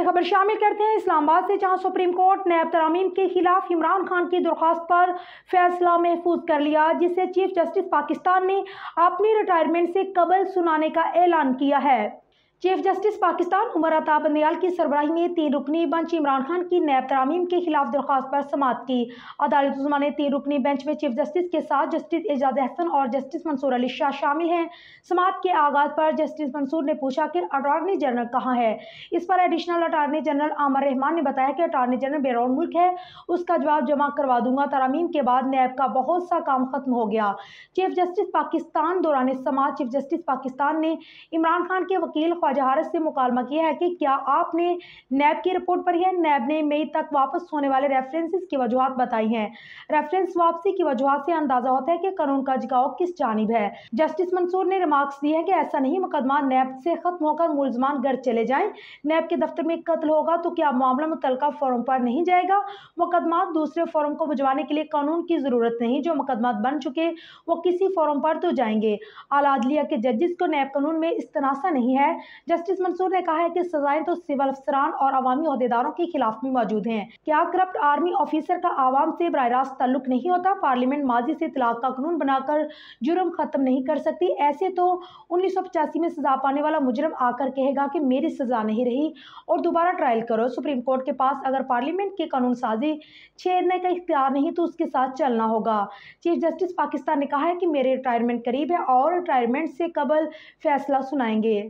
में खबर शामिल करते हैं इस्लामाबाद से, जहां सुप्रीम कोर्ट ने नैब तरामीम के खिलाफ इमरान खान की दरख्वास्त पर फैसला महफूज कर लिया, जिसे चीफ जस्टिस पाकिस्तान ने अपनी रिटायरमेंट से कबल सुनाने का ऐलान किया है। चीफ जस्टिस पाकिस्तान उमर अता बंदयाल की सरबराही में 3 रुकनी बेंच इमरान खान की नैब तरामीम के खिलाफ दरख्वास्त पर समाअत की। अदालत उज़्मा ने 3 रुकनी बेंच में चीफ जस्टिस के साथ जस्टिस एजाज अहसन और जस्टिस मंसूर अली शाह शामिल हैं। समाअत के आगाज पर जस्टिस मंसूर ने पूछा कि अटॉर्नी जनरल कहाँ है। इस पर एडिशनल अटॉर्नी जनरल आमर रहमान ने बताया कि अटॉर्नी जनरल बैरून मुल्क है, उसका जवाब जमा करवा दूंगा। तरामीम के बाद नैब का बहुत सा काम खत्म हो गया। चीफ जस्टिस पाकिस्तान दौरान समाअत चीफ जस्टिस पाकिस्तान ने इमरान खान के वकील ख्वाजा से मुकालमा किया है कि क्या आपने नैब की रिपोर्ट पढ़ी है। नैब ने मई तक वापस होने वाले रेफरेंसेस की वजूहत बताई हैं। रेफरेंस वापसी की वजूहत से अंदाजा होता है कि कानून का झुकाव किस जानिब है। जस्टिस मंसूर ने रिमार्क्स दिए हैं कि ऐसा नहीं, मुकदमा नैब से खत्म होकर मुलजमान घर चले जाएं। नैब के दफ्तर में कत्ल होगा तो क्या मामला मुतलका फोरम पर नहीं जाएगा। मुकदमा दूसरे फोरम को भिजवाने के लिए कानून की जरूरत नहीं, जो मुकदमा बन चुके वो किसी फोरम पर तो जाएंगे। आला अदलिया के जजेस को नैब कानून में इस्तनासा नहीं है। जस्टिस मंसूर ने कहा है कि सजाएं तो सिविल अफसरान और अवामी अहदेदारों के खिलाफ भी मौजूद हैं। क्या करप्ट आर्मी ऑफिसर का आवाम से बराह रास्त ताल्लुक नहीं होता। पार्लियामेंट माजी से तलाक का कानून बनाकर जुर्म खत्म नहीं कर सकती। ऐसे तो 1985 में सजा पाने वाला मुजरम आकर कहेगा कि मेरी सजा नहीं रही और दोबारा ट्रायल करो। सुप्रीम कोर्ट के पास अगर पार्लियामेंट के कानून साजी छेड़ने का इख्तियार नहीं तो उसके साथ चलना होगा। चीफ जस्टिस पाकिस्तान ने कहा है कि मेरे रिटायरमेंट करीब है और रिटायरमेंट से कबल फैसला सुनाएंगे।